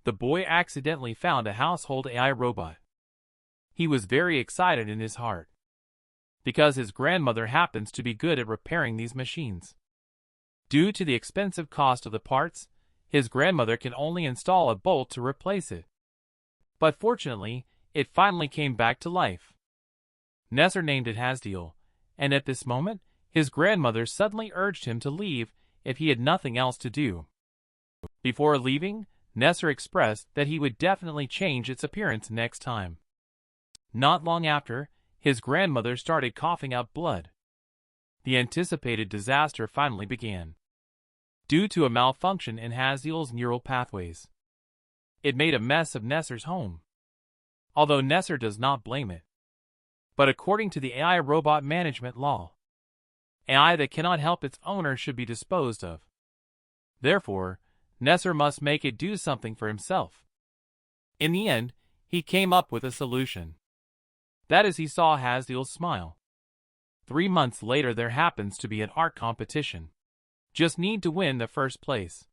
the boy accidentally found a household AI robot. He was very excited in his heart, because his grandmother happens to be good at repairing these machines. Due to the expensive cost of the parts, his grandmother can only install a bolt to replace it. But fortunately, it finally came back to life. Nessar named it Hasdiel, and at this moment, his grandmother suddenly urged him to leave if he had nothing else to do. Before leaving, Nessar expressed that he would definitely change its appearance next time. Not long after, his grandmother started coughing out blood. The anticipated disaster finally began, due to a malfunction in Hasdiel's neural pathways. It made a mess of Nessar's home, although Nessar does not blame it. But according to the AI robot management law, AI that cannot help its owner should be disposed of. Therefore, Nessar must make it do something for himself. In the end, he came up with a solution. That is, he saw Hasdiel's smile. 3 months later, there happens to be an art competition. Just need to win the first place.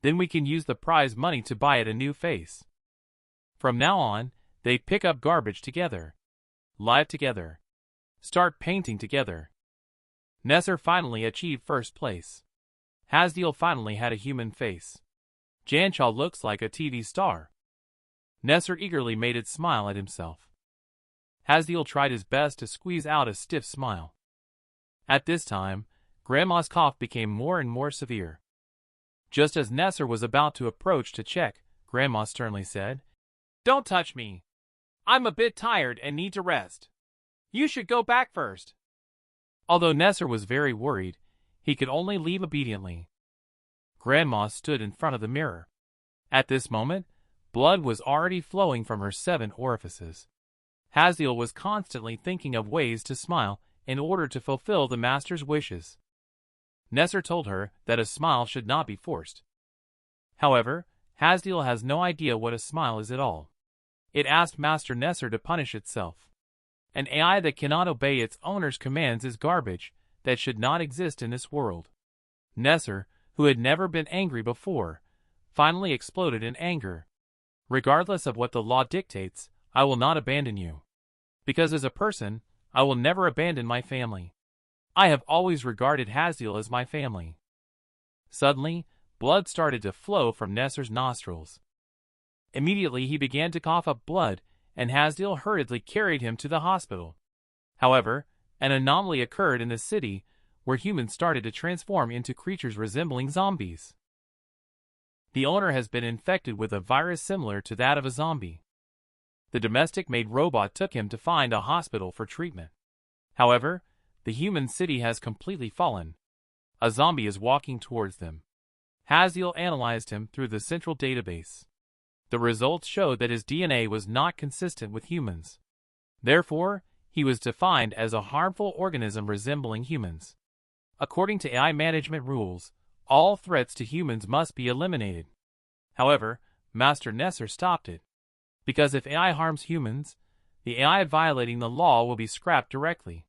Then we can use the prize money to buy it a new face. From now on, they pick up garbage together, live together, start painting together. Nessar finally achieved first place. Hasdiel finally had a human face. Jancha looks like a TV star. Nessar eagerly made it smile at himself. Hasdiel tried his best to squeeze out a stiff smile. At this time, Grandma's cough became more and more severe. Just as Nessar was about to approach to check, Grandma sternly said, "Don't touch me. I'm a bit tired and need to rest. You should go back first." Although Nessar was very worried, he could only leave obediently. Grandma stood in front of the mirror. At this moment, blood was already flowing from her 7 orifices. Hasdiel was constantly thinking of ways to smile in order to fulfill the master's wishes. Nessar told her that a smile should not be forced. However, Hasdiel has no idea what a smile is at all. It asked Master Nessar to punish itself. An AI that cannot obey its owner's commands is garbage that should not exist in this world. Nessar, who had never been angry before, finally exploded in anger. "Regardless of what the law dictates, I will not abandon you. Because as a person, I will never abandon my family. I have always regarded Hasdiel as my family." Suddenly, blood started to flow from Nessar's nostrils. Immediately he began to cough up blood, and Hasdiel hurriedly carried him to the hospital. However, an anomaly occurred in the city, where humans started to transform into creatures resembling zombies. The owner has been infected with a virus similar to that of a zombie. The domestic-made robot took him to find a hospital for treatment. However, the human city has completely fallen. A zombie is walking towards them. Hasdiel analyzed him through the central database. The results showed that his DNA was not consistent with humans. Therefore, he was defined as a harmful organism resembling humans. According to AI management rules, all threats to humans must be eliminated. However, Master Nessar stopped it. Because if AI harms humans, the AI violating the law will be scrapped directly.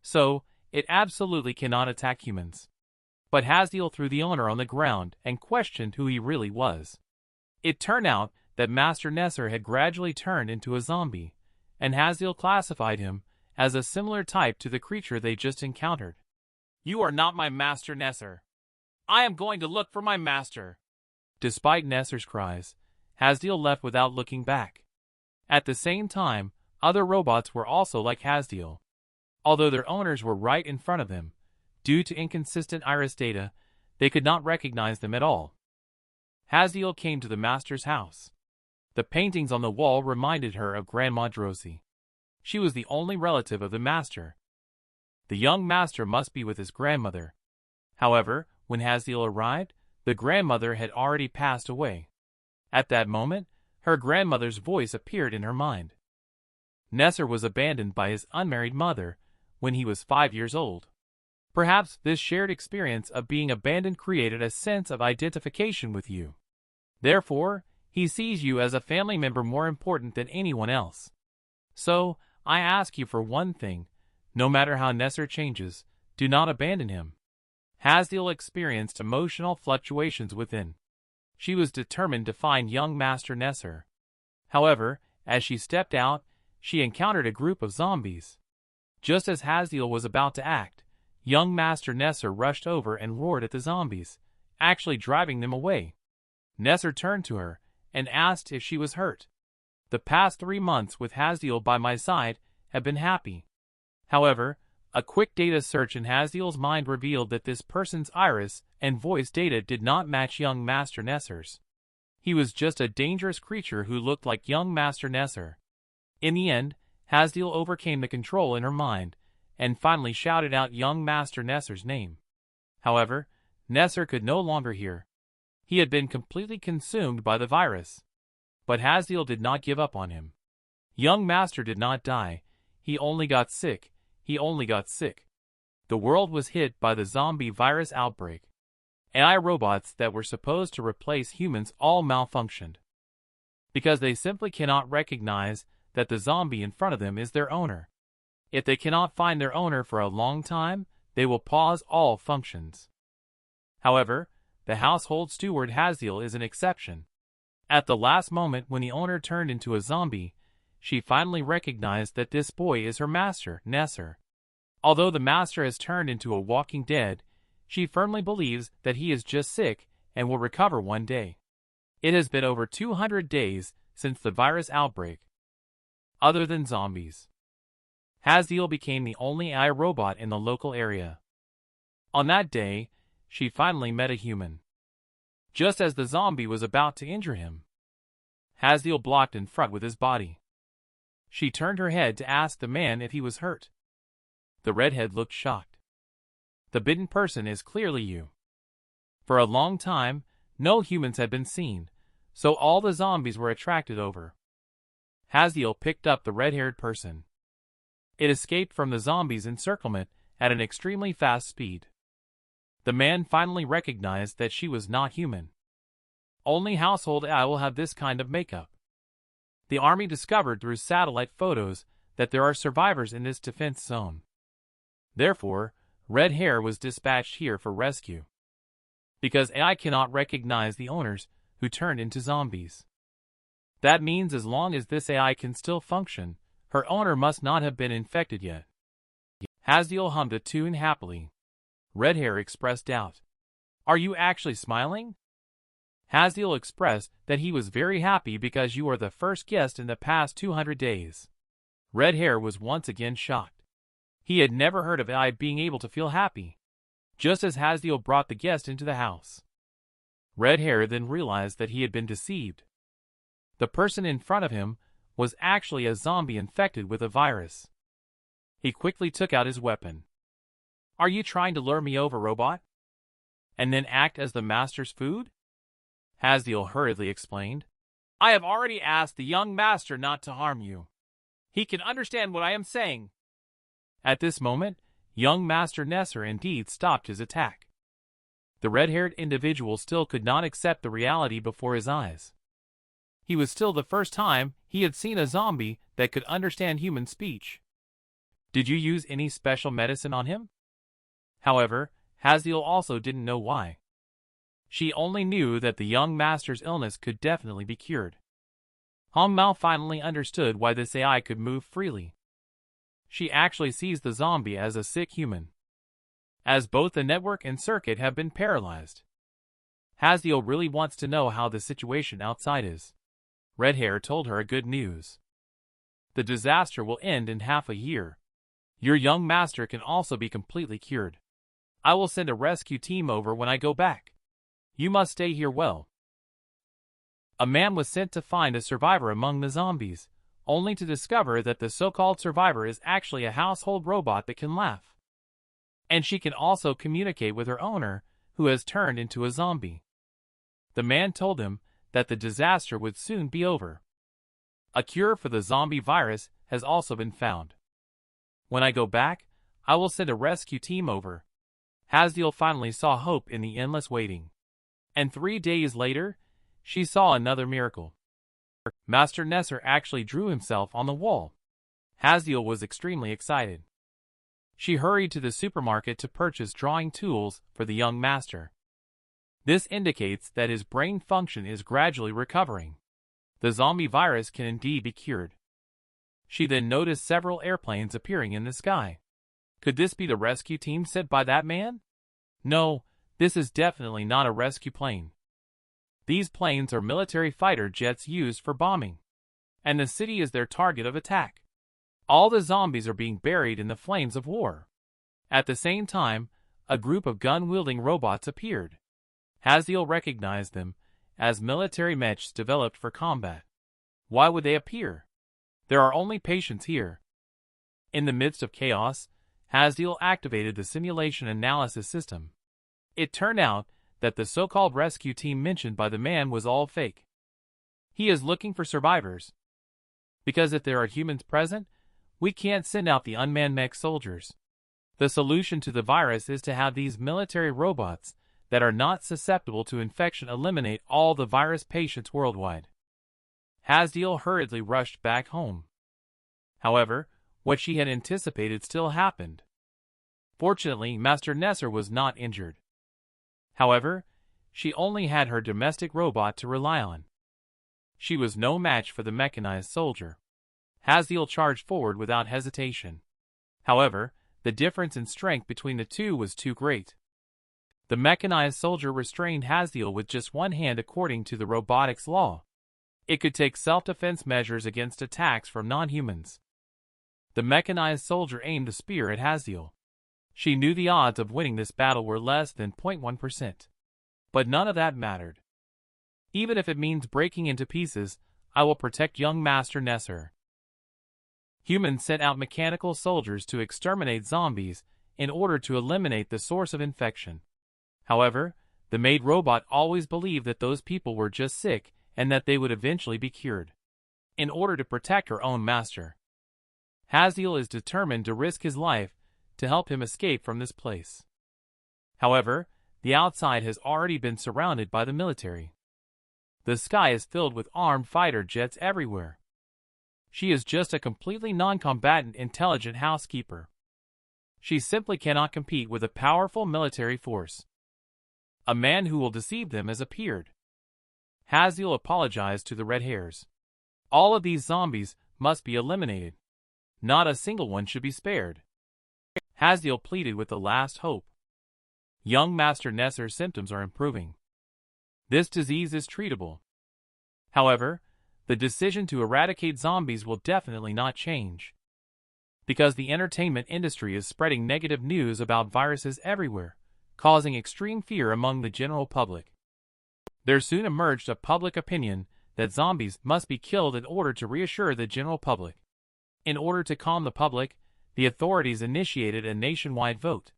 So, it absolutely cannot attack humans. But Hasdiel threw the owner on the ground and questioned who he really was. It turned out that Master Nessar had gradually turned into a zombie, and Hasdiel classified him as a similar type to the creature they just encountered. "You are not my Master Nessar. I am going to look for my master." Despite Nessar's cries, Hasdiel left without looking back. At the same time, other robots were also like Hasdiel. Although their owners were right in front of them, due to inconsistent iris data, they could not recognize them at all. Hasdiel came to the master's house. The paintings on the wall reminded her of Grandma Drosy. She was the only relative of the master. The young master must be with his grandmother. However, when Hasdiel arrived, the grandmother had already passed away. At that moment, her grandmother's voice appeared in her mind. Nessar was abandoned by his unmarried mother when he was 5 years old. Perhaps this shared experience of being abandoned created a sense of identification with you. Therefore, he sees you as a family member more important than anyone else. So, I ask you for one thing: no matter how Nessar changes, do not abandon him. Hasdiel experienced emotional fluctuations within. She was determined to find young Master Nessar. However, as she stepped out, she encountered a group of zombies. Just as Hasdiel was about to act, young Master Nessar rushed over and roared at the zombies, actually driving them away. Nessar turned to her and asked if she was hurt. The past 3 months with Hasdiel by my side have been happy. However, a quick data search in Hasdiel's mind revealed that this person's iris and voice data did not match young Master Nessar's. He was just a dangerous creature who looked like young Master Nessar. In the end, Hasdiel overcame the control in her mind and finally shouted out young Master Nessar's name. However, Nessar could no longer hear. He had been completely consumed by the virus. But Hasdiel did not give up on him. Young Master did not die. He only got sick. He only got sick. The world was hit by the zombie virus outbreak. AI robots that were supposed to replace humans all malfunctioned. Because they simply cannot recognize that the zombie in front of them is their owner. If they cannot find their owner for a long time, they will pause all functions. However, the household steward Hasdiel is an exception. At the last moment when the owner turned into a zombie, she finally recognized that this boy is her master, Nessar. Although the master has turned into a walking dead, she firmly believes that he is just sick and will recover one day. It has been over 200 days since the virus outbreak. Other than zombies, Hasdiel became the only AI robot in the local area. On that day, she finally met a human. Just as the zombie was about to injure him, Hasdiel blocked in front with his body. She turned her head to ask the man if he was hurt. The redhead looked shocked. The bitten person is clearly you. For a long time, no humans had been seen, so all the zombies were attracted over. Hasdiel picked up the red-haired person. It escaped from the zombies' encirclement at an extremely fast speed. The man finally recognized that she was not human. Only household AI will have this kind of makeup. The army discovered through satellite photos that there are survivors in this defense zone. Therefore, Red Hair was dispatched here for rescue. Because AI cannot recognize the owners who turned into zombies. That means as long as this AI can still function, her owner must not have been infected yet. Hasdiel hummed a tune happily. Red Hair expressed doubt. Are you actually smiling? Hasdiel expressed that he was very happy because you are the first guest in the past 200 days. Red Hair was once again shocked. He had never heard of AI being able to feel happy. Just as Hasdiel brought the guest into the house, Red Hair then realized that he had been deceived. The person in front of him was actually a zombie infected with a virus. He quickly took out his weapon. Are you trying to lure me over, robot? And then act as the master's food? Hasdiel hurriedly explained. I have already asked the young master not to harm you. He can understand what I am saying. At this moment, young Master Nessar indeed stopped his attack. The red-haired individual still could not accept the reality before his eyes. He was still the first time he had seen a zombie that could understand human speech. Did you use any special medicine on him? However, Hasdiel also didn't know why. She only knew that the young master's illness could definitely be cured. Mao finally understood why this AI could move freely. She actually sees the zombie as a sick human, as both the network and circuit have been paralyzed. Hasdiel really wants to know how the situation outside is. Red Hair told her good news. The disaster will end in half a year. Your young master can also be completely cured. I will send a rescue team over when I go back. You must stay here well. A man was sent to find a survivor among the zombies, only to discover that the so-called survivor is actually a household robot that can laugh. And she can also communicate with her owner, who has turned into a zombie. The man told him that the disaster would soon be over. A cure for the zombie virus has also been found. When I go back, I will send a rescue team over. Hasdiel finally saw hope in the endless waiting. And 3 days later, she saw another miracle. Master Nessar actually drew himself on the wall. Hasdiel was extremely excited. She hurried to the supermarket to purchase drawing tools for the young master. This indicates that his brain function is gradually recovering. The zombie virus can indeed be cured. She then noticed several airplanes appearing in the sky. Could this be the rescue team sent by that man? No, this is definitely not a rescue plane. These planes are military fighter jets used for bombing, and the city is their target of attack. All the zombies are being buried in the flames of war. At the same time, a group of gun-wielding robots appeared. Haziel recognized them as military mechs developed for combat. Why would they appear? There are only patients here. In the midst of chaos, Haziel activated the simulation analysis system. It turned out that the so-called rescue team mentioned by the man was all fake. He is looking for survivors. Because if there are humans present, we can't send out the unmanned mech soldiers. The solution to the virus is to have these military robots that are not susceptible to infection eliminate all the virus patients worldwide. Haziel hurriedly rushed back home. However, what she had anticipated still happened. Fortunately, Master Nessar was not injured. However, she only had her domestic robot to rely on. She was no match for the mechanized soldier. Haziel charged forward without hesitation. However, the difference in strength between the two was too great. The mechanized soldier restrained Haziel with just one hand according to the robotics law. It could take self-defense measures against attacks from non-humans. The mechanized soldier aimed a spear at Haziel. She knew the odds of winning this battle were less than 0.1%. But none of that mattered. Even if it means breaking into pieces, I will protect young Master Nessar. Humans sent out mechanical soldiers to exterminate zombies in order to eliminate the source of infection. However, the maid robot always believed that those people were just sick and that they would eventually be cured. In order to protect her own master, Haziel is determined to risk his life to help him escape from this place. However, the outside has already been surrounded by the military. The sky is filled with armed fighter jets everywhere. She is just a completely non-combatant intelligent housekeeper. She simply cannot compete with a powerful military force. A man who will deceive them has appeared. Haziel apologized to the red hairs. All of these zombies must be eliminated. Not a single one should be spared. Haziel pleaded with the last hope. Young Master Nessar's symptoms are improving. This disease is treatable. However, the decision to eradicate zombies will definitely not change. Because the entertainment industry is spreading negative news about viruses everywhere, causing extreme fear among the general public. There soon emerged a public opinion that zombies must be killed in order to reassure the general public. In order to calm the public, the authorities initiated a nationwide vote.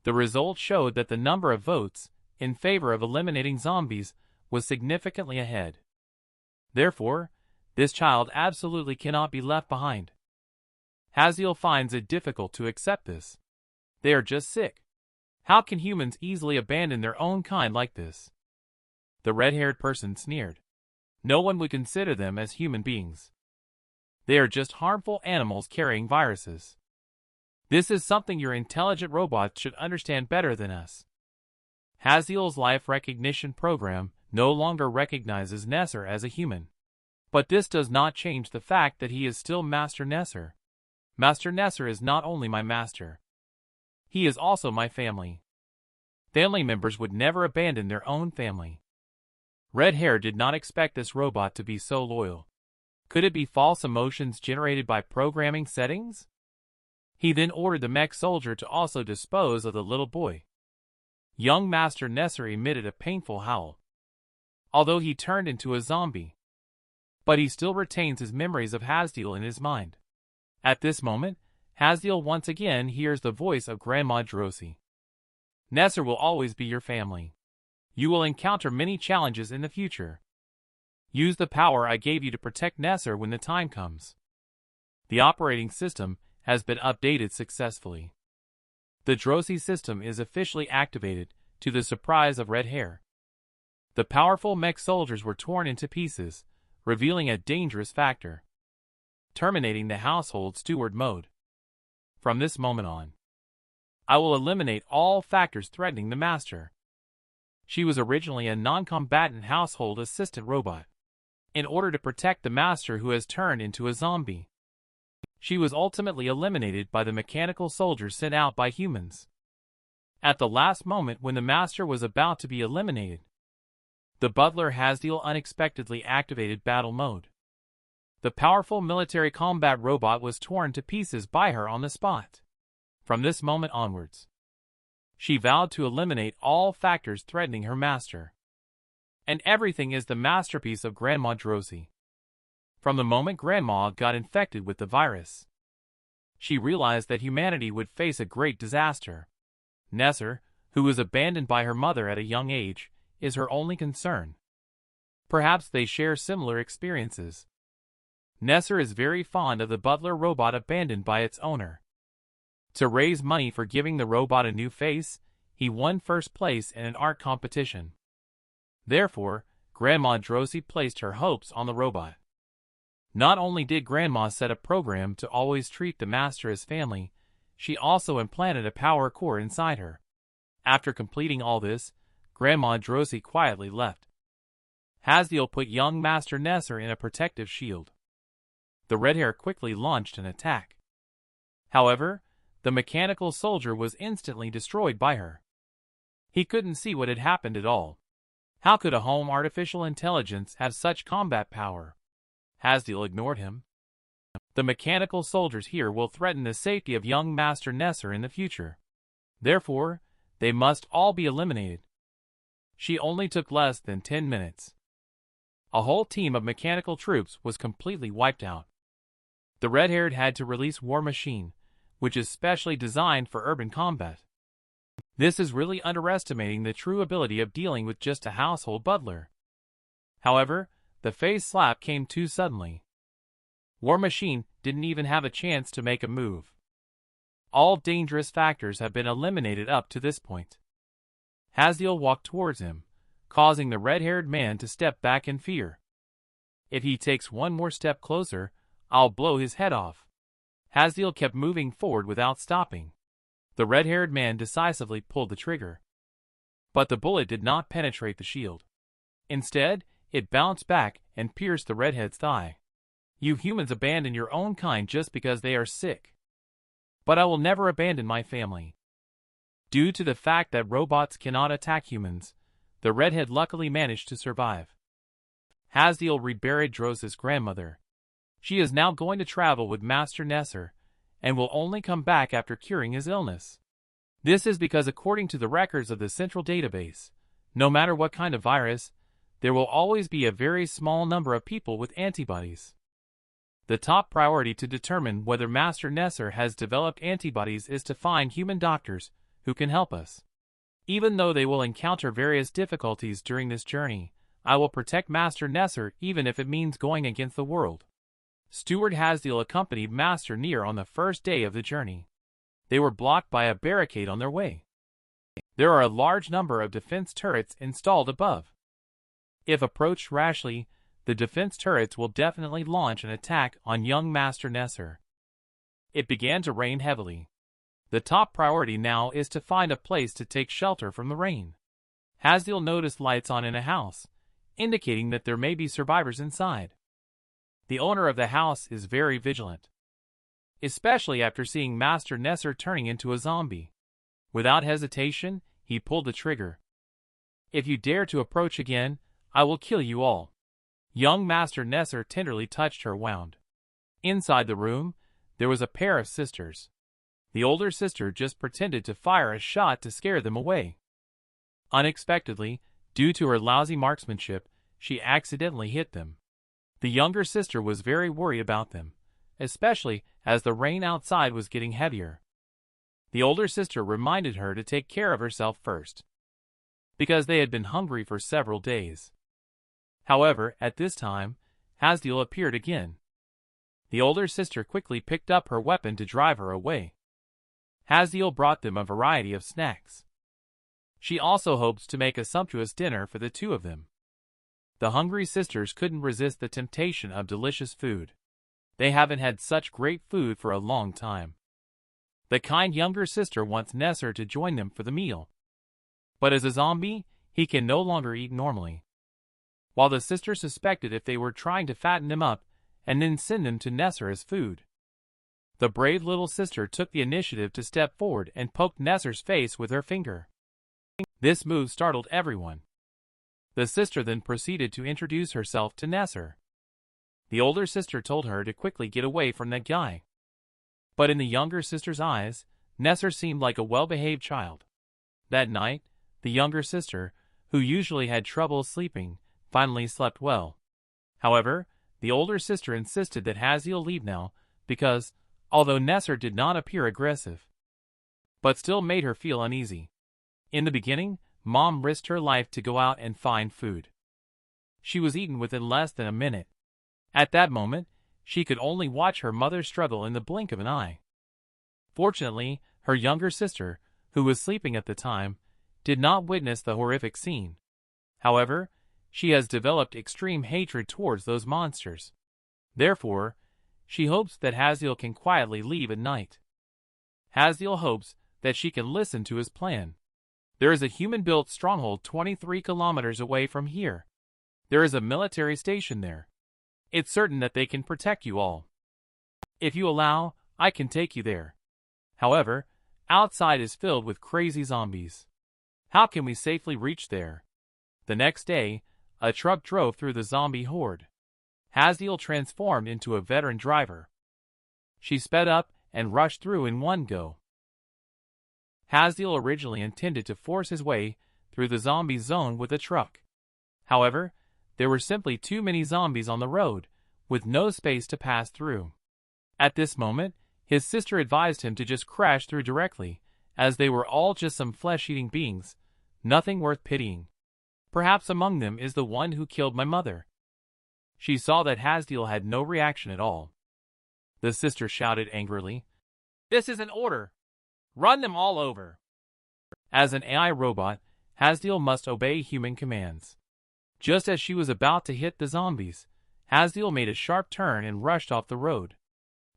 The results showed that the number of votes in favor of eliminating zombies was significantly ahead. Therefore, this child absolutely cannot be left behind. Haziel finds it difficult to accept this. They are just sick. How can humans easily abandon their own kind like this? The red-haired person sneered. No one would consider them as human beings. They are just harmful animals carrying viruses. This is something your intelligent robots should understand better than us. Haziel's life recognition program no longer recognizes Nessar as a human. But this does not change the fact that he is still Master Nessar. Master Nessar is not only my master. He is also my family. Family members would never abandon their own family. Red Hair did not expect this robot to be so loyal. Could it be false emotions generated by programming settings? He then ordered the mech soldier to also dispose of the little boy. Young Master Nessar emitted a painful howl. Although he turned into a zombie, but he still retains his memories of Haziel in his mind. At this moment, Haziel once again hears the voice of Grandma Drosy. Nessar will always be your family. You will encounter many challenges in the future. Use the power I gave you to protect Nessar when the time comes. The operating system has been updated successfully. The Drosy system is officially activated, to the surprise of Red Hair. The powerful mech soldiers were torn into pieces, revealing a dangerous factor. Terminating the household steward mode. From this moment on, I will eliminate all factors threatening the master. She was originally a non-combatant household assistant robot. In order to protect the master who has turned into a zombie, she was ultimately eliminated by the mechanical soldiers sent out by humans. At the last moment when the master was about to be eliminated, the butler Hasdiel unexpectedly activated battle mode. The powerful military combat robot was torn to pieces by her on the spot. From this moment onwards, she vowed to eliminate all factors threatening her master. And everything is the masterpiece of Grandma Drosy. From the moment Grandma got infected with the virus, she realized that humanity would face a great disaster. Nessar, who was abandoned by her mother at a young age, is her only concern. Perhaps they share similar experiences. Nessar is very fond of the butler robot abandoned by its owner. To raise money for giving the robot a new face, he won first place in an art competition. Therefore, Grandma Drosy placed her hopes on the robot. Not only did Grandma set a program to always treat the master as family, she also implanted a power core inside her. After completing all this, Grandma Drosy quietly left. Hasdiel put young Master Nessar in a protective shield. The red hair quickly launched an attack. However, the mechanical soldier was instantly destroyed by her. He couldn't see what had happened at all. How could a home artificial intelligence have such combat power? Hasdiel ignored him. The mechanical soldiers here will threaten the safety of young Master Nessar in the future. Therefore, they must all be eliminated. She only took less than 10 minutes. A whole team of mechanical troops was completely wiped out. The red-haired had to release War Machine, which is specially designed for urban combat. This is really underestimating the true ability of dealing with just a household butler. However, the face slap came too suddenly. War Machine didn't even have a chance to make a move. All dangerous factors have been eliminated up to this point. Hasdiel walked towards him, causing the red-haired man to step back in fear. If he takes one more step closer, I'll blow his head off. Hasdiel kept moving forward without stopping. The red-haired man decisively pulled the trigger. But the bullet did not penetrate the shield. Instead, it bounced back and pierced the redhead's thigh. You humans abandon your own kind just because they are sick. But I will never abandon my family. Due to the fact that robots cannot attack humans, the redhead luckily managed to survive. Hasdiel reburied Drosa's grandmother. She is now going to travel with Master Nessar, and will only come back after curing his illness. This is because according to the records of the central database, no matter what kind of virus, there will always be a very small number of people with antibodies. The top priority to determine whether Master Nessar has developed antibodies is to find human doctors who can help us. Even though they will encounter various difficulties during this journey, I will protect Master Nessar even if it means going against the world. Steward Hasdiel accompanied Master Nessar on the first day of the journey. They were blocked by a barricade on their way. There are a large number of defense turrets installed above. If approached rashly, the defense turrets will definitely launch an attack on young Master Nessar. It began to rain heavily. The top priority now is to find a place to take shelter from the rain. Hasdiel noticed lights on in a house, indicating that there may be survivors inside. The owner of the house is very vigilant, especially after seeing Master Nessar turning into a zombie. Without hesitation, he pulled the trigger. If you dare to approach again, I will kill you all. Young Master Nessar tenderly touched her wound. Inside the room, there was a pair of sisters. The older sister just pretended to fire a shot to scare them away. Unexpectedly, due to her lousy marksmanship, she accidentally hit them. The younger sister was very worried about them, especially as the rain outside was getting heavier. The older sister reminded her to take care of herself first, because they had been hungry for several days. However, at this time, Hasdiel appeared again. The older sister quickly picked up her weapon to drive her away. Hasdiel brought them a variety of snacks. She also hopes to make a sumptuous dinner for the two of them. The hungry sisters couldn't resist the temptation of delicious food. They haven't had such great food for a long time. The kind younger sister wants Nessar to join them for the meal. But as a zombie, he can no longer eat normally. While the sister suspected if they were trying to fatten him up and then send him to Nessar as food. The brave little sister took the initiative to step forward and poked Nessar's face with her finger. This move startled everyone. The sister then proceeded to introduce herself to Nessar. The older sister told her to quickly get away from that guy. But in the younger sister's eyes, Nessar seemed like a well-behaved child. That night, the younger sister, who usually had trouble sleeping, finally slept well. However, the older sister insisted that Haziel leave now because, although Nessar did not appear aggressive, but still made her feel uneasy. In the beginning, Mom risked her life to go out and find food. She was eaten within less than a minute. At that moment, she could only watch her mother struggle in the blink of an eye. Fortunately, her younger sister, who was sleeping at the time, did not witness the horrific scene. However, she has developed extreme hatred towards those monsters. Therefore, she hopes that Haziel can quietly leave at night. Haziel hopes that she can listen to his plan. There is a human-built stronghold 23 kilometers away from here. There is a military station there. It's certain that they can protect you all. If you allow, I can take you there. However, outside is filled with crazy zombies. How can we safely reach there? The next day, a truck drove through the zombie horde. Haziel transformed into a veteran driver. She sped up and rushed through in one go. Haziel originally intended to force his way through the zombie zone with a truck. However, there were simply too many zombies on the road, with no space to pass through. At this moment, his sister advised him to just crash through directly, as they were all just some flesh-eating beings, nothing worth pitying. Perhaps among them is the one who killed my mother. She saw that Haziel had no reaction at all. The sister shouted angrily, "This is an order! Run them all over!" As an AI robot, Haziel must obey human commands. Just as she was about to hit the zombies, Haziel made a sharp turn and rushed off the road.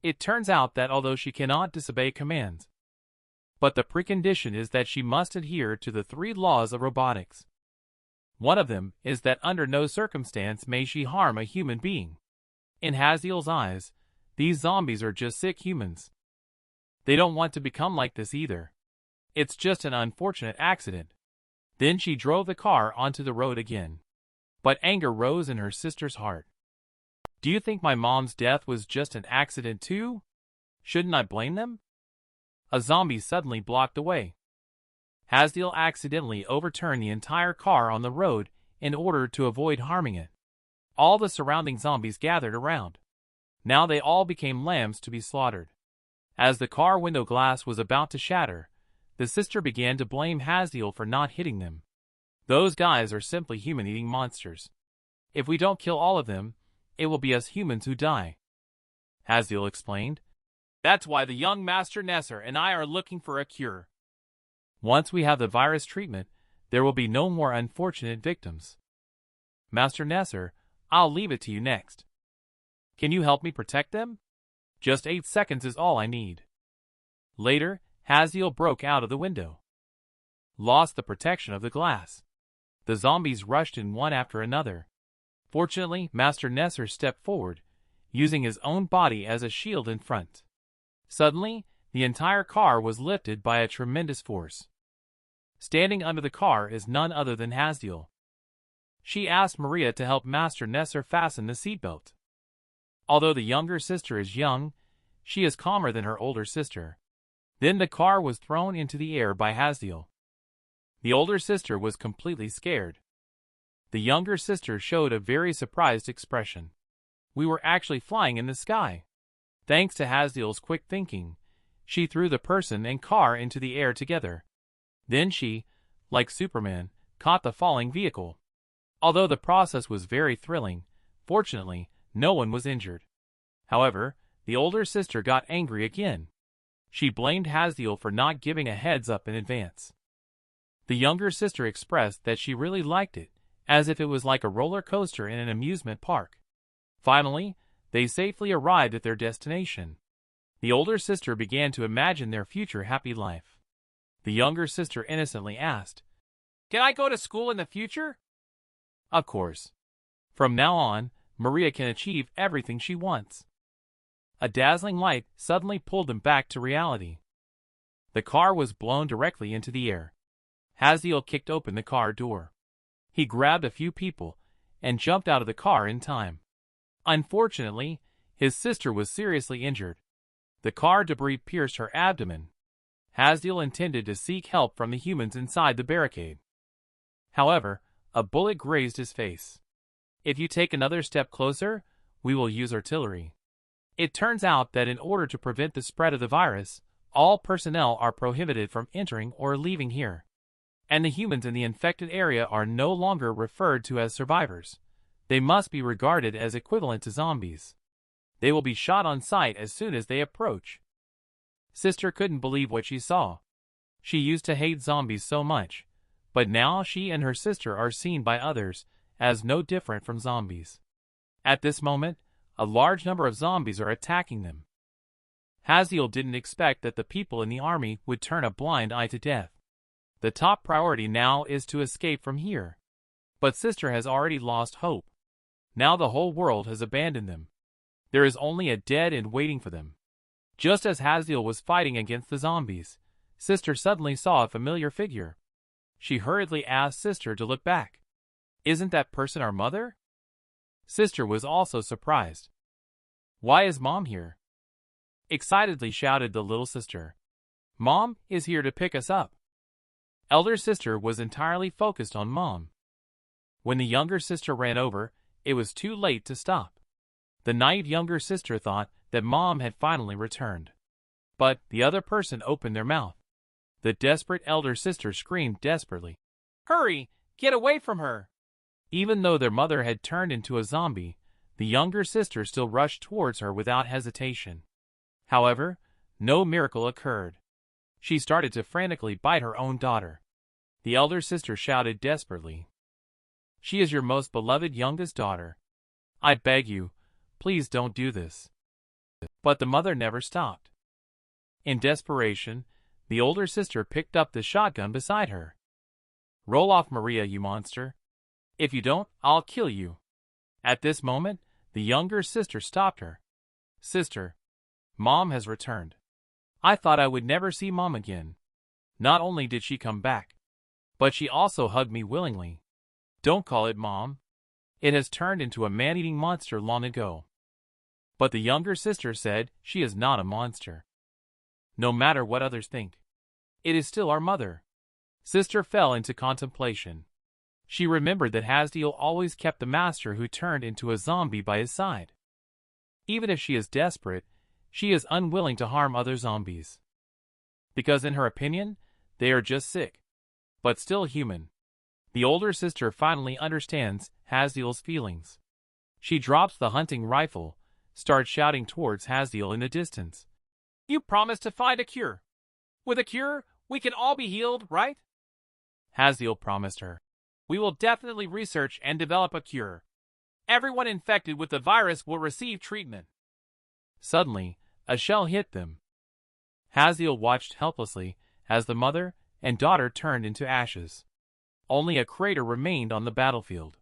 It turns out that although she cannot disobey commands, but the precondition is that she must adhere to the 3 laws of robotics. One of them is that under no circumstance may she harm a human being. In Haziel's eyes, these zombies are just sick humans. They don't want to become like this either. It's just an unfortunate accident. Then she drove the car onto the road again. But anger rose in her sister's heart. Do you think my mom's death was just an accident too? Shouldn't I blame them? A zombie suddenly blocked the way. Haziel accidentally overturned the entire car on the road in order to avoid harming it. All the surrounding zombies gathered around. Now they all became lambs to be slaughtered. As the car window glass was about to shatter, the sister began to blame Haziel for not hitting them. Those guys are simply human-eating monsters. If we don't kill all of them, it will be us humans who die. Haziel explained. That's why the young Master Nessar and I are looking for a cure. Once we have the virus treatment, there will be no more unfortunate victims. Master Nessar, I'll leave it to you next. Can you help me protect them? Just 8 seconds is all I need. Later, Haziel broke out of the window. Lost the protection of the glass. The zombies rushed in one after another. Fortunately, Master Nessar stepped forward, using his own body as a shield in front. Suddenly, the entire car was lifted by a tremendous force. Standing under the car is none other than Haziel. She asked Maria to help Master Nessar fasten the seatbelt. Although the younger sister is young, she is calmer than her older sister. Then the car was thrown into the air by Haziel. The older sister was completely scared. The younger sister showed a very surprised expression. We were actually flying in the sky. Thanks to Haziel's quick thinking, she threw the person and car into the air together. Then she, like Superman, caught the falling vehicle. Although the process was very thrilling, fortunately, no one was injured. However, the older sister got angry again. She blamed Haziel for not giving a heads up in advance. The younger sister expressed that she really liked it, as if it was like a roller coaster in an amusement park. Finally, they safely arrived at their destination. The older sister began to imagine their future happy life. The younger sister innocently asked, Can I go to school in the future? Of course. From now on, Maria can achieve everything she wants. A dazzling light suddenly pulled them back to reality. The car was blown directly into the air. Haziel kicked open the car door. He grabbed a few people and jumped out of the car in time. Unfortunately, his sister was seriously injured. The car debris pierced her abdomen. Haziel intended to seek help from the humans inside the barricade. However, a bullet grazed his face. If you take another step closer, we will use artillery. It turns out that in order to prevent the spread of the virus, all personnel are prohibited from entering or leaving here. And the humans in the infected area are no longer referred to as survivors. They must be regarded as equivalent to zombies. They will be shot on sight as soon as they approach. Sister couldn't believe what she saw. She used to hate zombies so much, but now she and her sister are seen by others as no different from zombies. At this moment, a large number of zombies are attacking them. Haziel didn't expect that the people in the army would turn a blind eye to death. The top priority now is to escape from here. But Sister has already lost hope. Now the whole world has abandoned them. There is only a dead end waiting for them. Just as Haziel was fighting against the zombies, Sister suddenly saw a familiar figure. She hurriedly asked Sister to look back. Isn't that person our mother? Sister was also surprised. Why is Mom here? Excitedly shouted the little sister. Mom is here to pick us up. Elder sister was entirely focused on Mom. When the younger sister ran over, it was too late to stop. The naive younger sister thought that Mom had finally returned. But the other person opened their mouth. The desperate elder sister screamed desperately. Hurry! Get away from her! Even though their mother had turned into a zombie, the younger sister still rushed towards her without hesitation. However, no miracle occurred. She started to frantically bite her own daughter. The elder sister shouted desperately. She is your most beloved youngest daughter. I beg you, please don't do this. But the mother never stopped. In desperation, the older sister picked up the shotgun beside her. Roll off, Maria, you monster. If you don't, I'll kill you. At this moment, the younger sister stopped her. Sister, Mom has returned. I thought I would never see Mom again. Not only did she come back, but she also hugged me willingly. Don't call it Mom. It has turned into a man-eating monster long ago. But the younger sister said she is not a monster. No matter what others think, it is still our mother. Sister fell into contemplation. She remembered that Haziel always kept the master who turned into a zombie by his side. Even if she is desperate, she is unwilling to harm other zombies. Because in her opinion, they are just sick, but still human. The older sister finally understands Haziel's feelings. She drops the hunting rifle, starts shouting towards Haziel in the distance. You promised to find a cure. With a cure, we can all be healed, right? Haziel promised her. We will definitely research and develop a cure. Everyone infected with the virus will receive treatment. Suddenly, a shell hit them. Haziel watched helplessly as the mother and daughter turned into ashes. Only a crater remained on the battlefield.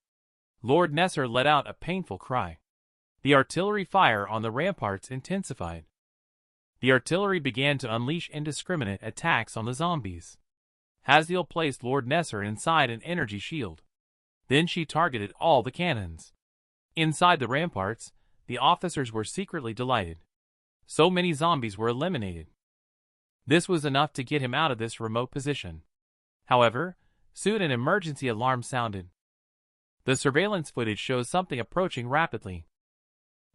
Lord Nessar let out a painful cry. The artillery fire on the ramparts intensified. The artillery began to unleash indiscriminate attacks on the zombies. Haziel placed Lord Nessar inside an energy shield. Then she targeted all the cannons. Inside the ramparts, the officers were secretly delighted. So many zombies were eliminated. This was enough to get him out of this remote position. However, soon an emergency alarm sounded. The surveillance footage shows something approaching rapidly.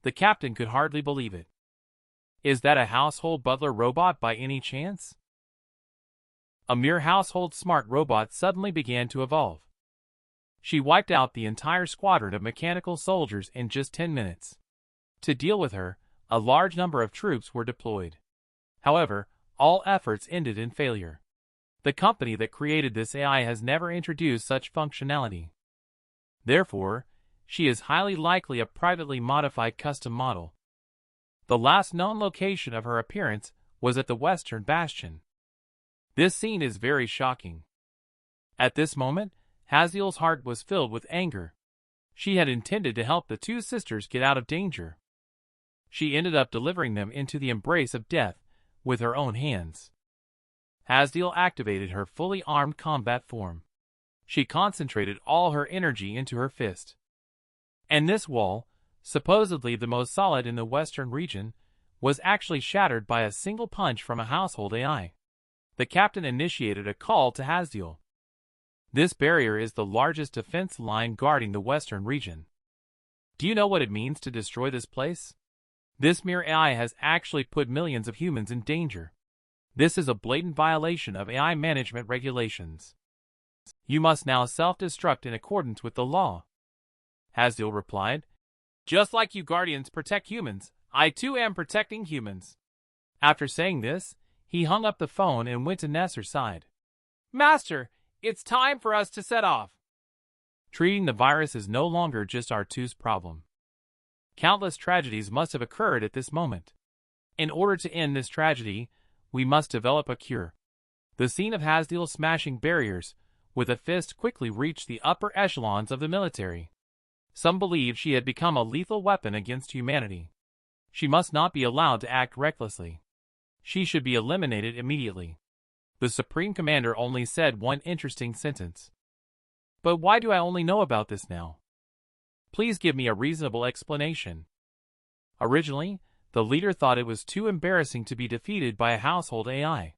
The captain could hardly believe it. Is that a household butler robot by any chance? A mere household smart robot suddenly began to evolve. She wiped out the entire squadron of mechanical soldiers in just 10 minutes. To deal with her, a large number of troops were deployed. However, all efforts ended in failure. The company that created this AI has never introduced such functionality. Therefore, she is highly likely a privately modified custom model. The last known location of her appearance was at the Western Bastion. This scene is very shocking. At this moment, Haziel's heart was filled with anger. She had intended to help the two sisters get out of danger. She ended up delivering them into the embrace of death with her own hands. Haziel activated her fully armed combat form. She concentrated all her energy into her fist. And this wall, supposedly the most solid in the western region, was actually shattered by a single punch from a household AI. The captain initiated a call to Haziel. This barrier is the largest defense line guarding the western region. Do you know what it means to destroy this place? This mere AI has actually put millions of humans in danger. This is a blatant violation of AI management regulations. You must now self-destruct in accordance with the law. Haziel replied, "Just like you Guardians protect humans, I too am protecting humans." After saying this, he hung up the phone and went to Nessar's side. "Master, it's time for us to set off." Treating the virus is no longer just our two's problem. Countless tragedies must have occurred at this moment. In order to end this tragedy, we must develop a cure. The scene of Haziel smashing barriers with a fist quickly reached the upper echelons of the military. Some believed she had become a lethal weapon against humanity. She must not be allowed to act recklessly. She should be eliminated immediately. The Supreme Commander only said one interesting sentence. "But why do I only know about this now? Please give me a reasonable explanation." Originally, the leader thought it was too embarrassing to be defeated by a household AI.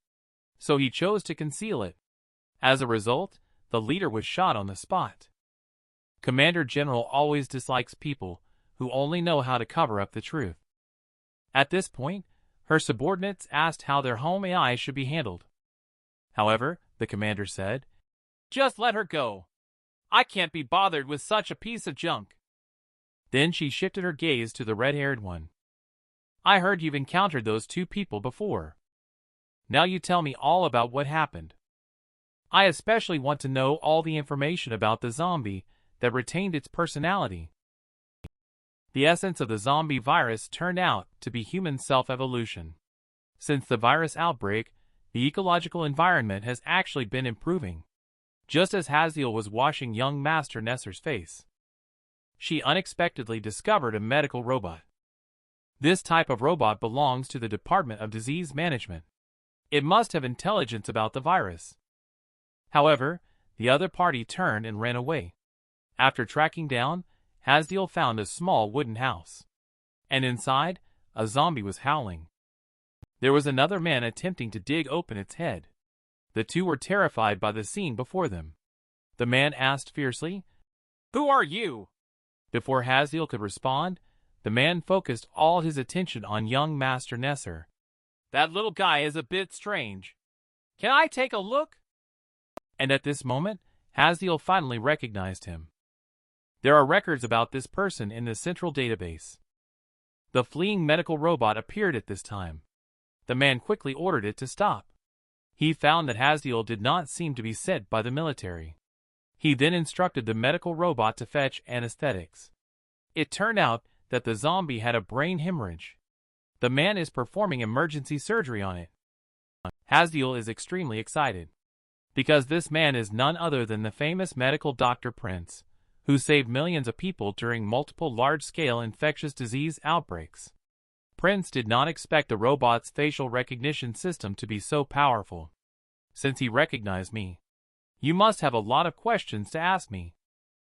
So he chose to conceal it. As a result, the leader was shot on the spot. Commander General always dislikes people who only know how to cover up the truth. At this point, her subordinates asked how their home AI should be handled. However, the commander said, "Just let her go. I can't be bothered with such a piece of junk." Then she shifted her gaze to the red-haired one. "I heard you've encountered those two people before. Now you tell me all about what happened. I especially want to know all the information about the zombie that retained its personality." The essence of the zombie virus turned out to be human self-evolution. Since the virus outbreak, the ecological environment has actually been improving. Just as Haziel was washing young Master Nessar's face, she unexpectedly discovered a medical robot. This type of robot belongs to the Department of Disease Management. It must have intelligence about the virus. However, the other party turned and ran away. After tracking down, Haziel found a small wooden house. And inside, a zombie was howling. There was another man attempting to dig open its head. The two were terrified by the scene before them. The man asked fiercely, "Who are you?" Before Haziel could respond, the man focused all his attention on young Master Nessar. "That little guy is a bit strange. Can I take a look?" And at this moment, Haziel finally recognized him. There are records about this person in the central database. The fleeing medical robot appeared at this time. The man quickly ordered it to stop. He found that Haziel did not seem to be sent by the military. He then instructed the medical robot to fetch anesthetics. It turned out that the zombie had a brain hemorrhage. The man is performing emergency surgery on it. Haziel is extremely excited, because this man is none other than the famous medical Dr. Prince, who saved millions of people during multiple large-scale infectious disease outbreaks. Prince did not expect the robot's facial recognition system to be so powerful. "Since he recognized me, you must have a lot of questions to ask me.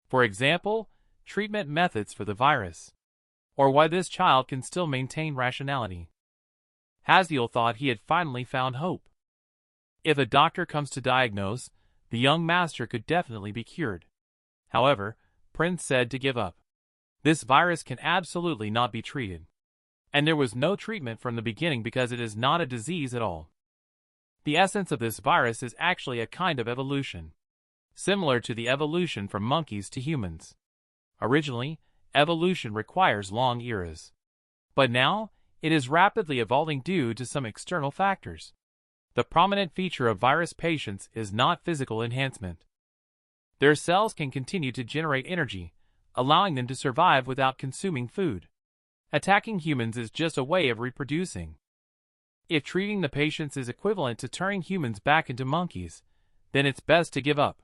For example, treatment methods for the virus, or why this child can still maintain rationality." Haziel thought he had finally found hope. If a doctor comes to diagnose, the young master could definitely be cured. However, Prince said to give up. This virus can absolutely not be treated. And there was no treatment from the beginning because it is not a disease at all. The essence of this virus is actually a kind of evolution, similar to the evolution from monkeys to humans. Originally, evolution requires long eras. But now, it is rapidly evolving due to some external factors. The prominent feature of virus patients is not physical enhancement. Their cells can continue to generate energy, allowing them to survive without consuming food. Attacking humans is just a way of reproducing. If treating the patients is equivalent to turning humans back into monkeys, then it's best to give up.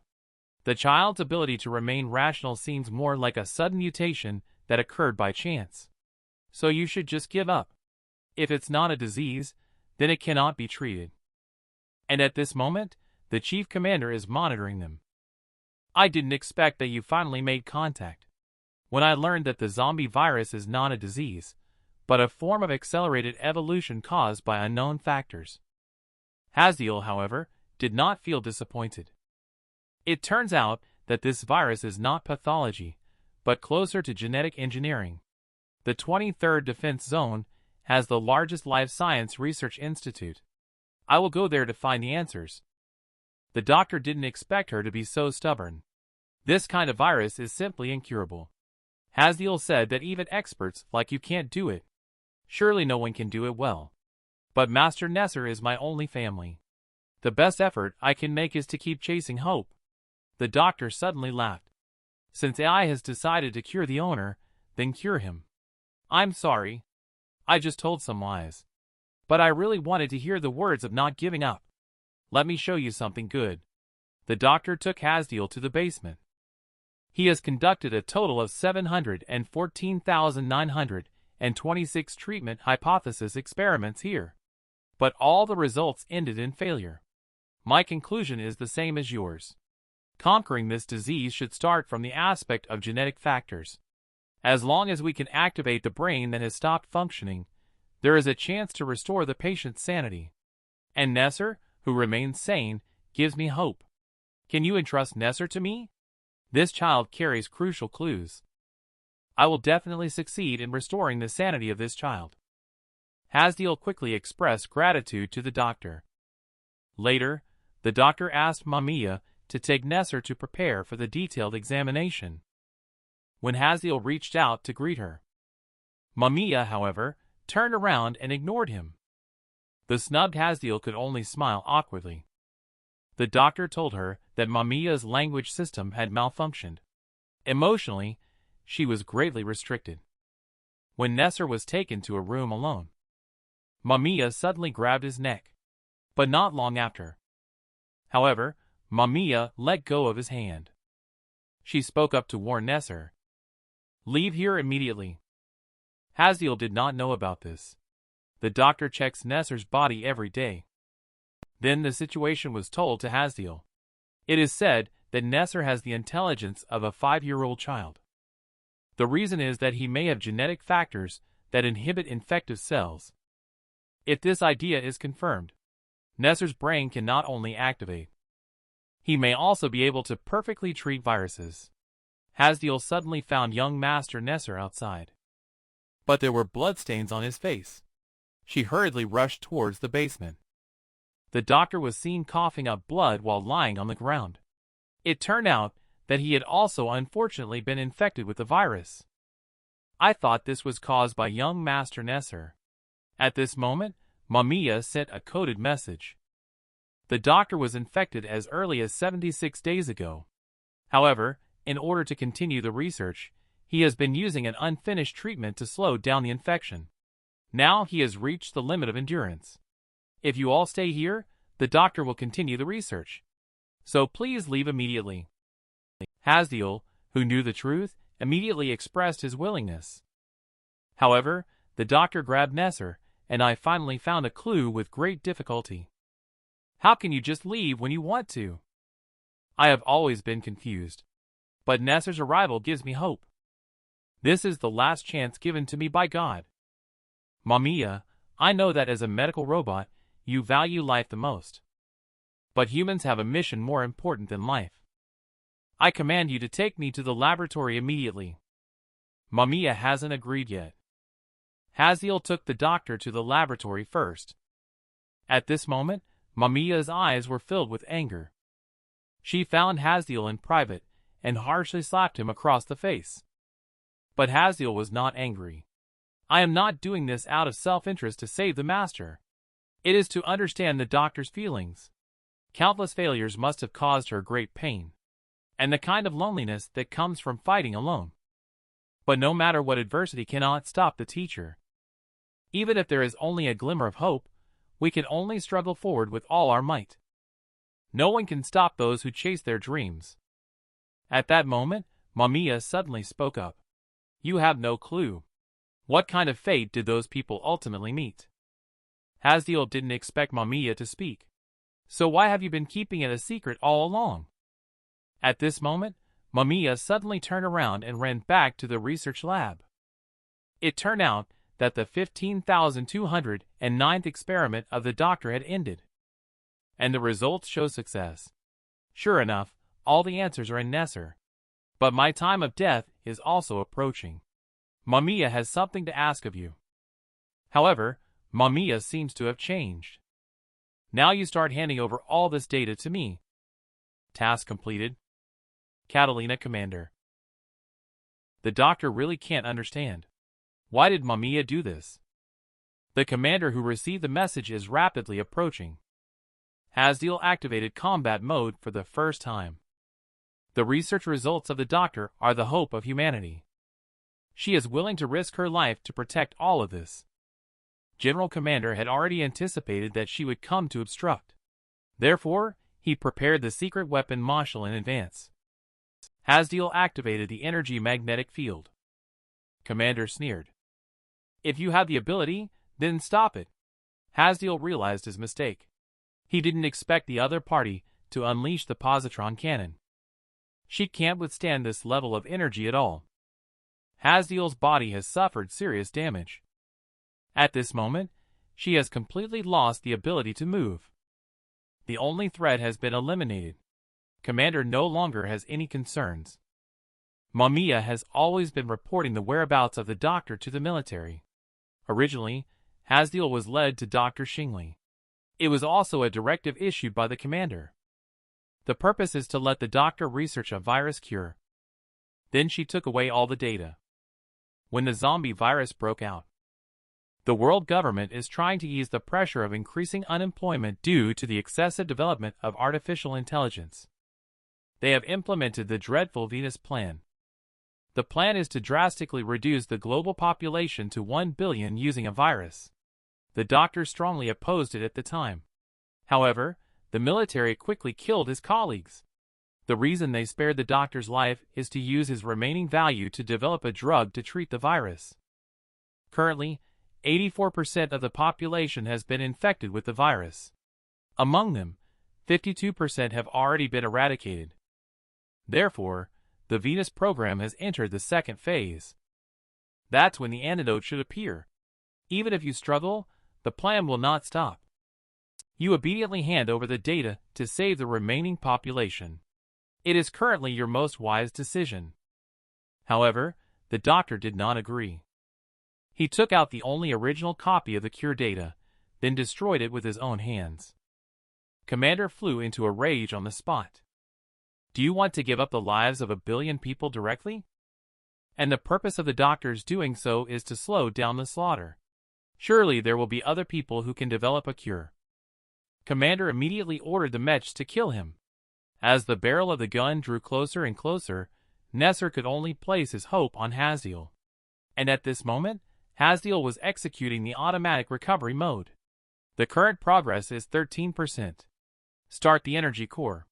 The child's ability to remain rational seems more like a sudden mutation that occurred by chance. So you should just give up. If it's not a disease, then it cannot be treated. And at this moment, the chief commander is monitoring them. I didn't expect that you finally made contact. When I learned that the zombie virus is not a disease, but a form of accelerated evolution caused by unknown factors. Haziel, however, did not feel disappointed. It turns out that this virus is not pathology, but closer to genetic engineering. The 23rd Defense Zone has the largest life science research institute. I will go there to find the answers. The doctor didn't expect her to be so stubborn. This kind of virus is simply incurable. Haziel said that even experts like you can't do it. Surely no one can do it well. But Master Nessar is my only family. The best effort I can make is to keep chasing hope. The doctor suddenly laughed. Since AI has decided to cure the owner, then cure him. I'm sorry. I just told some lies. But I really wanted to hear the words of not giving up. Let me show you something good. The doctor took Haziel to the basement. He has conducted a total of 714,926 treatment hypothesis experiments here. But all the results ended in failure. My conclusion is the same as yours. Conquering this disease should start from the aspect of genetic factors. As long as we can activate the brain that has stopped functioning, there is a chance to restore the patient's sanity. And Nessar, who remains sane, gives me hope. Can you entrust Nessar to me? This child carries crucial clues. I will definitely succeed in restoring the sanity of this child. Haziel quickly expressed gratitude to the doctor. Later, the doctor asked Mamiya to take Nessar to prepare for the detailed examination. When Haziel reached out to greet her, Mamiya, however, turned around and ignored him. The snubbed Haziel could only smile awkwardly. The doctor told her that Mamiya's language system had malfunctioned. Emotionally, she was greatly restricted. When Nessar was taken to a room alone, Mamiya suddenly grabbed his neck. But not long after. However, Mamiya let go of his hand. She spoke up to warn Nessar. Leave here immediately. Haziel did not know about this. The doctor checks Nessar's body every day. Then the situation was told to Haziel. It is said that Nessar has the intelligence of a 5-year-old child. The reason is that he may have genetic factors that inhibit infective cells. If this idea is confirmed, Nessar's brain can not only activate, he may also be able to perfectly treat viruses. Haziel suddenly found young Master Nessar outside. But there were bloodstains on his face. She hurriedly rushed towards the basement. The doctor was seen coughing up blood while lying on the ground. It turned out that he had also unfortunately been infected with the virus. I thought this was caused by young Master Nessar. At this moment, Mamiya sent a coded message. The doctor was infected as early as 76 days ago. However, in order to continue the research, he has been using an unfinished treatment to slow down the infection. Now he has reached the limit of endurance. If you all stay here, the doctor will continue the research. So please leave immediately. Haziel, who knew the truth, immediately expressed his willingness. However, the doctor grabbed Nessar, and I finally found a clue with great difficulty. How can you just leave when you want to? I have always been confused. But Nessar's arrival gives me hope. This is the last chance given to me by God. Mamiya, I know that as a medical robot, you value life the most. But humans have a mission more important than life. I command you to take me to the laboratory immediately. Mamiya hasn't agreed yet. Haziel took the doctor to the laboratory first. At this moment, Mamiya's eyes were filled with anger. She found Haziel in private and harshly slapped him across the face. But Haziel was not angry. I am not doing this out of self-interest to save the master. It is to understand the doctor's feelings. Countless failures must have caused her great pain, and the kind of loneliness that comes from fighting alone. But no matter what adversity cannot stop the teacher. Even if there is only a glimmer of hope, we can only struggle forward with all our might. No one can stop those who chase their dreams. At that moment, Mamiya suddenly spoke up. You have no clue. What kind of fate did those people ultimately meet? Hasdiel didn't expect Mamiya to speak. So why have you been keeping it a secret all along? At this moment, Mamiya suddenly turned around and ran back to the research lab. It turned out that the 15,209th experiment of the doctor had ended. And the results show success. Sure enough, all the answers are in Nessar. But my time of death is also approaching. Mamiya has something to ask of you. However, Mamiya seems to have changed. Now you start handing over all this data to me. Task completed. Catalina Commander. The doctor really can't understand. Why did Mamiya do this? The commander who received the message is rapidly approaching. Hasdiel activated combat mode for the first time. The research results of the doctor are the hope of humanity. She is willing to risk her life to protect all of this. General Commander had already anticipated that she would come to obstruct. Therefore, he prepared the secret weapon Marshal in advance. Hasdiel activated the energy magnetic field. Commander sneered. If you have the ability, then stop it. Hasdiel realized his mistake. He didn't expect the other party to unleash the positron cannon. She can't withstand this level of energy at all. Hasdiel's body has suffered serious damage. At this moment, she has completely lost the ability to move. The only threat has been eliminated. Commander no longer has any concerns. Mamiya has always been reporting the whereabouts of the doctor to the military. Originally, Hasdiel was led to Dr. Shingley. It was also a directive issued by the commander. The purpose is to let the doctor research a virus cure. Then she took away all the data. When the zombie virus broke out, the world government is trying to ease the pressure of increasing unemployment due to the excessive development of artificial intelligence. They have implemented the dreadful Venus Plan. The plan is to drastically reduce the global population to 1 billion using a virus. The doctor strongly opposed it at the time. However, the military quickly killed his colleagues. The reason they spared the doctor's life is to use his remaining value to develop a drug to treat the virus. Currently, 84% of the population has been infected with the virus. Among them, 52% have already been eradicated. Therefore, the Venus program has entered the second phase. That's when the antidote should appear. Even if you struggle, the plan will not stop. You obediently hand over the data to save the remaining population. It is currently your most wise decision. However, the doctor did not agree. He took out the only original copy of the cure data, then destroyed it with his own hands. Commander flew into a rage on the spot. Do you want to give up the lives of 1 billion people directly? And the purpose of the doctor's doing so is to slow down the slaughter. Surely there will be other people who can develop a cure. Commander immediately ordered the mechs to kill him. As the barrel of the gun drew closer and closer, Nessar could only place his hope on Hasdiel. And at this moment, Hasdiel was executing the automatic recovery mode. The current progress is 13%. Start the energy core.